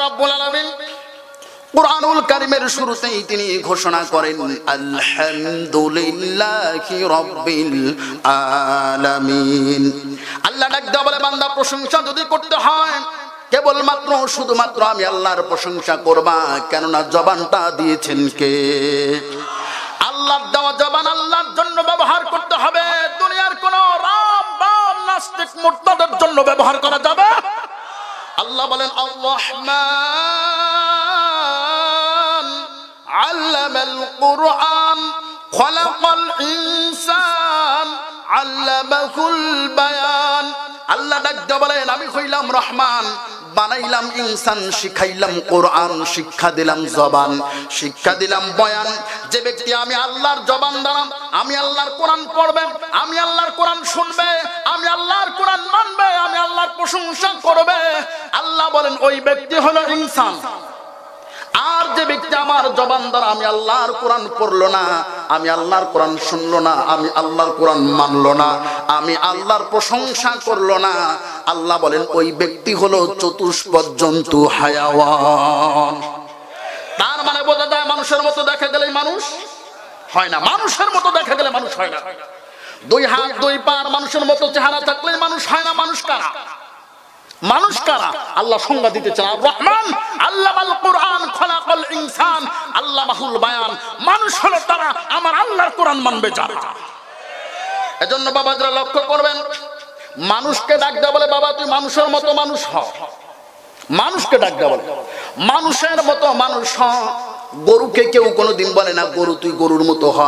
রাব্বুল আলামিন কুরআনুল কারীমের শুরুতেই তিনি ঘোষণা করেন আলহামদুলিল্লাহি রাব্বিল আলামিন। আল্লাহ ডাক দেয়া বলে বান্দা প্রশংসা যদি করতে হয় কেবলমাত্র শুধুমাত্র আমি আল্লাহর প্রশংসা করবা, কেননা জবানটা দিয়েছেন কে? আল্লাহর দেওয়া জবান আল্লাহর জন্য ব্যবহার করতে হবে। দুনিয়ার কোন রাম বাম নাস্তিক মুরতাদের জন্য ব্যবহার করা যাবে। আল্লাহ বলেন আর-রহমান আল্লামাল কুরআন খালাকাল ইনসান আল্লামাহুল বায়ান। আল্লাহ ডাক দিয়ে বলেন আমি হইলাম রহমান, বানাইলাম ইনসান, শিখাইলাম কোরআন, শিক্ষা দিলাম জবান, শিক্ষা দিলাম বয়ান। যে ব্যক্তি আমি আল্লাহর জবান দ্বারা আমি আল্লাহর কোরআন পড়বে, আমি আল্লাহর কোরআন শুনবে, আমি আল্লাহর কোরআন মানবে, আমি আল্লাহর প্রশংসা করবে, আল্লাহ বলেন ওই ব্যক্তি হলো ইনসান। আর যে ব্যক্তি আমার জবান দ্বারা আমি আল্লাহর কোরআন পড়লো না, আমি আল্লাহর কোরআন শুনলো না, আমি আল্লাহর কোরআন মানলো না, আমি আল্লাহর প্রশংসা করলো না, আল্লাহ বলেন ওই ব্যক্তি হলো চতুষ্পদ জন্তু হায়াওয়ান। তার মানে বোঝা যায় মানুষের মতো দেখা গেলে মানুষ হয় না, মানুষের মতো দেখা গেলে মানুষ হয় না। দুই হাত দুই পার মানুষের মতো চেহারা থাকলে মানুষ হয় না। মানুষ কারা? মানুষ কারা? আল্লাহ সংজ্ঞা দিতে চান আর-রহমান আল্লামাল কুরআন খালাকাল ইনসান আল্লামাহুল বায়ান। মানুষ হলো তারা আমার আল্লাহর কোরআন মানবে যারা। এজন্য বাবারা লক্ষ্য করবেন, মানুষকে ডাক দেয়া বলে বাবা তুই মানুষের মতো মানুষ হ। মানুষকে ডাক দেয়া বলে মানুষের মতো মানুষ হ। গরুকে কেউ কোনোদিন বলে না গরু তুই গরুর মতো হ,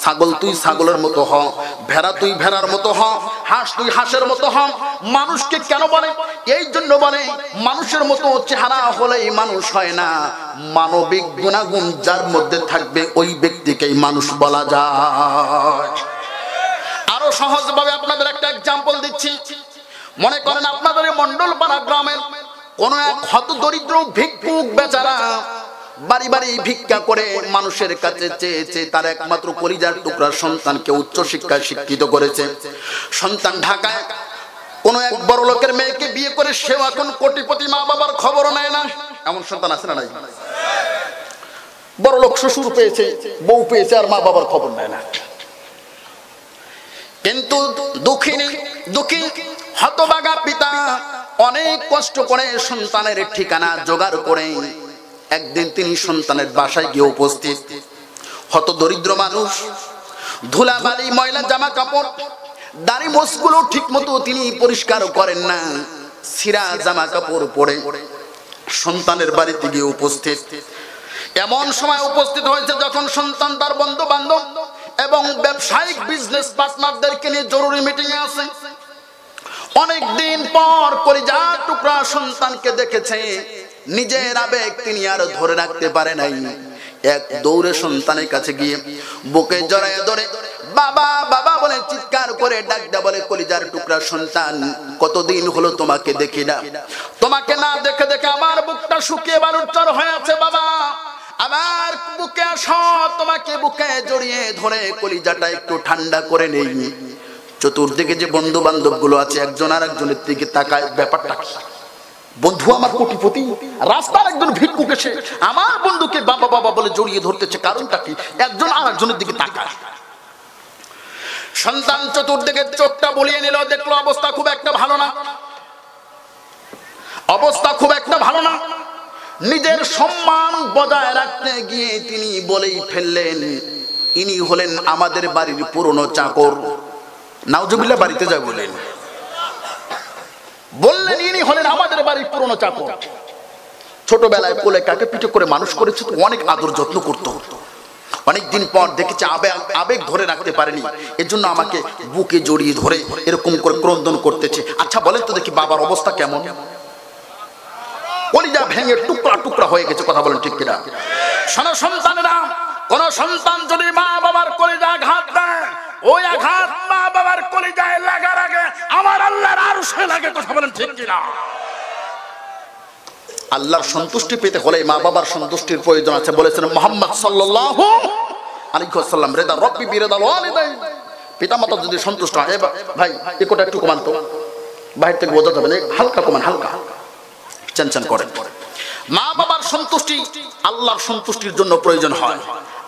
ছাগল তুই ছাগলের মতো হ, ভেড়া তুই ভেড়ার মতো হ, হাঁস তুই হাঁসের মতো হ। মানুষকে কেন বলে? এই জন্য বলে মানুষের মতো চেহারা হলেই মানুষ হয় না, মানবিক গুণাগুণ যার মধ্যে থাকবে ওই ব্যক্তিকেই মানুষ বলা যায়। আরো সহজভাবে আপনাদের একটা এক্সাম্পল দিচ্ছি। মনে করেন আপনাদের মন্ডলপাড়া গ্রামের কোন এক হতদরিদ্র ভিক্ষুক বেচারা বাড়ি বাড়ি ভিক্ষা করে মানুষের কাছে চেয়েছে তার একমাত্র কলিজার টুকরা সন্তানকে উচ্চ শিক্ষায় শিক্ষিত করেছে। সন্তান ঢাকায় কোন এক বড় লোকের মেয়েকে বিয়ে করে সেও এখন কোটিপতি, মা বাবার খবরও নেয় না। এমন সন্তান আছে না নাই? বড় লোক শ্বশুর পেয়েছে, বউ পেয়েছে, আর মা বাবার খবর নেয় না। কিন্তু দুঃখী হতভাগা পিতা অনেক কষ্ট করে সন্তানের ঠিকানা জোগাড় করে একদিন তিনি সন্তানের বাসায় গিয়ে উপস্থিত। হত দরিদ্র মানুষ, ধুলাবালি ময়লা জামা কাপড়, দাড়ি মোছগুলো ঠিক মতো তিনি পরিষ্কার করেন না, ছিঁড়া জামা কাপড় পরে সন্তানের বাড়িতে গিয়ে উপস্থিত। এমন সময় উপস্থিত হয়েছে যখন সন্তান তার বন্ধু বান্ধব এবং ব্যবসায়িক বিজনেস পার্টনারদেরকে নিয়ে জরুরি মিটিং এ আছে। অনেক দিন পর কলিজার টুকরা সন্তানকে দেখেছে, নিজের আবেগ তিনি আর ধরে রাখতে পারে নাই। এক দৌড়ে সন্তানের কাছে গিয়ে বুকে জড়ায় ধরে বাবা বাবা বলে চিৎকার করে ডাক দেয়া বলে কলিজার টুকরা সন্তান, কতদিন হলো তোমাকে দেখি না, তোমাকে না দেখে দেখে আমার বুকটা শুকিয়ে বালুচর হয়ে আছে। বাবা আমার বুকে আসো, তোমাকে বুকে জড়িয়ে ধরে কলিজাটা একটু ঠান্ডা করে নেই। চতুর্দিকে যে বন্ধু বান্ধব গুলো আছে একজন আর একজনের দিকে তাকায়, ব্যাপারটা কি? বন্ধু আমার কোটিপতি, রাস্তার একজন ভিক্ষুক এসে আমার বন্ধুকে বাবা বাবা বলে জড়িয়ে ধরতেছে, কারণটা কি? একজন আর একজনের দিকে তাকায়। সন্তান চতুর্দিকে চোখটা বলিয়ে নিল, দেখলো অবস্থা খুব একটা ভালো না, অবস্থা খুব একটা ভালো না। নিজের সম্মান বজায় রাখতে গিয়ে তিনি বলেই ফেললেন, ইনি হলেন আমাদের বাড়ির পুরনো চাকর। নাউজুবিল্লাহ, বাড়িতে যা বলেন বললেন ইনি হলেন আমাদের বাড়ির পুরনো চাকর। ছোটবেলায় কোলে কাকে পিঠে করে মানুষ করেছে, তো অনেক আদর যত্ন করতো। অনেকদিন পর দেখেছে আবেগ ধরে রাখতে পারেনি, এজন্য আমাকে বুকে জড়িয়ে ধরে এরকম করে ক্রন্দন করতেছে। আচ্ছা বলেন তো দেখি বাবার অবস্থা কেমন? কলিজা ভেঙে টুকরা টুকরা হয়ে গেছে। কথা বলেন ঠিক কিনা? শোনো সন্তানেরা, কোন সন্তান যদি মা বাবার কলিজা আঘাত দেয়, ওই আঘাত মা বাবার কলিজায় লাগার আগে আমার আল্লাহর আরশে লাগে। কথা বলেন ঠিক কিনা? আল্লাহর সন্তুষ্টি পেতে হলে মা বাবার সন্তুষ্টির প্রয়োজন আছে। বলেছেন মুহাম্মদ সাল্লাল্লাহু আলাইহি ওয়াসাল্লাম, রেদা রব্বি বিরাদাল ওয়ালিদাইন। পিতামাতা যদি সন্তুষ্ট হয়, ভাই একটা একটু কমান তো, বাইরে থেকে বোঝা যাবে না, হালকা কমান, হালকা চানচান করেন। মা বাবার সন্তুষ্টি আল্লাহর সন্তুষ্টির জন্য প্রয়োজন হয়।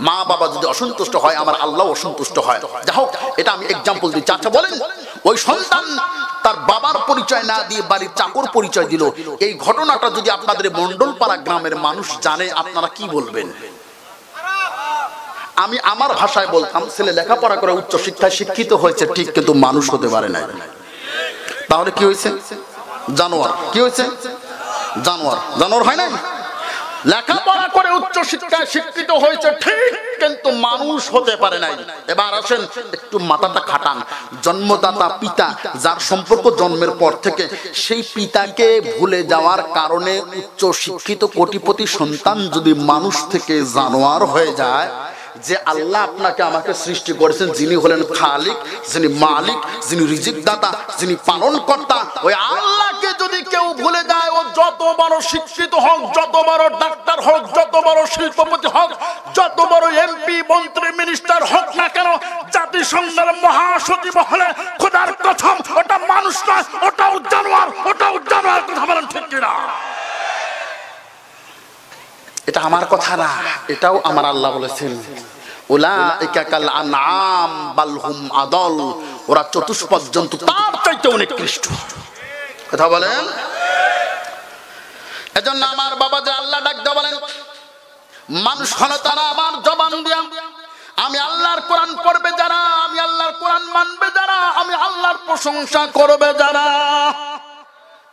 মা বাবা যদি অসন্তুষ্ট হয় আমার আল্লাহ অসন্তুষ্ট হয়। যাই হোক, এটা আমি এক্সাম্পল দিই। চাচা বলেন, ওই সন্তান তার বাবার পরিচয় না দিয়ে বাড়ির চাকর পরিচয় দিল, এই ঘটনাটা যদি আপনাদের মন্ডলপাড়া গ্রামের মানুষ জানে, আপনারা কি বলবেন? আমি আমার ভাষায় বলতাম, ছেলে লেখাপড়া করে উচ্চ শিক্ষায় শিক্ষিত হয়েছে ঠিক, কিন্তু মানুষ হতে পারে না। তাহলে কি হয়েছে? জানোয়ার। কি হয়েছে? জানোয়ার। জানোয়ার হয় না? লেখাপড়া করে উচ্চ শিক্ষায় শিক্ষিত হয়েছে ঠিক, কিন্তু মানুষ হতে পারে নাই। এবার আসেন একটু মাথাটা খাটান। জন্মদাতা পিতা, যার সম্পর্ক জন্মের পর থেকে, সেই পিতাকে ভুলে যাওয়ার কারণে উচ্চ শিক্ষিত কোটিপতি সন্তান যদি মানুষ থেকে জানোয়ার হয়ে যায়, যে আল্লাহ আপনাকে আমাকে সৃষ্টি করেছেন, যিনি হলেন খালিক, যিনি মালিক, যিনি রিজিক দাতা, যিনি পালন কর্তা, ওই আল্লাহকে যদি কেউ ভুলে যায়, ও যত বড় শিক্ষিত হোক, যত বড় ডাক্তার হোক, যত বড় শিল্পপতি হোক, যত বড় এমপি মন্ত্রী মিনিস্টার হোক না কেন, জাতিসংঘের মহাসচিব হলে খোদার কসম ওটা মানুষ নয়, ওটাও জানোয়ার। ওটাও জানোয়ার। কথা বলেন ঠিক কিনা? এটা আমার কথা না, এটাও আমার আল্লাহ বলেছেন, উলাইকা কাল আনআম বাল হুম আদল, ওরা চতুষ্পদ জন্তু, তার চাইতে অনেক নিকৃষ্ট। কথা বলেন। এজন্য আমার বাবা যে আল্লাহ ডাক দিয়ে বলেন, মানুষ হলো তারা আমার জবান দিয়া, আমি আল্লাহর কোরআন পড়বে যারা, আমি আল্লাহর কোরআন মানবে যারা, আমি আল্লাহর প্রশংসা করবে যারা।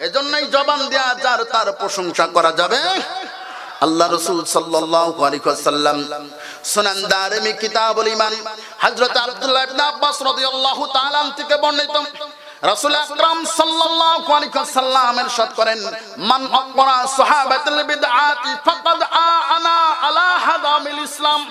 এজন্যই জবান দিয়া যার তার প্রশংসা করা যাবে। আল্লাহ রাসূল সাল্লাল্লাহু আলাইহি ওয়াসাল্লাম সুনান দারমি কিতাবুল ঈমান হযরত আব্দুল্লাহ ইবনে আব্বাস রাদিয়াল্লাহু তাআলা আনহু থেকে বর্ণিত, রাসূল আকরাম সাল্লাল্লাহু আলাইহি ওয়াসাল্লাম ইরশাদ করেন, মান আকরা সাহাবাতুল বিদআতি ফাকাদ আনা আলা হাদামিল ইসলাম।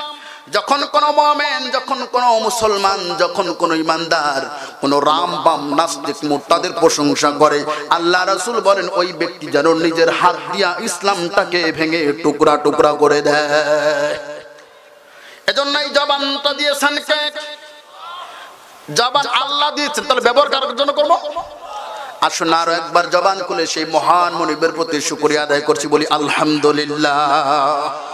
যখন কোন মুমিন, যখন কোন মুসলমান, যখন কোন ইমানদার কোন রাম বাম নাস্তিক মুরতাদের প্রশংসা করে, আল্লাহ রাসূল বলেন ওই ব্যক্তি যেন নিজের হাত দিয়া ইসলামটাকে ভেঙে টুকরা টুকরা করে দেয়। এজন্যই জবানটা দিয়েছেন কে? জবান আল্লাহ দিয়েছেন, তাহলে ব্যবহার কার জন্য করব? আসুন আরো একবার জবান খুলে সেই মহান মনিবের প্রতি শুকরিয়া আদায় করছি, বলি আলহামদুলিল্লাহ।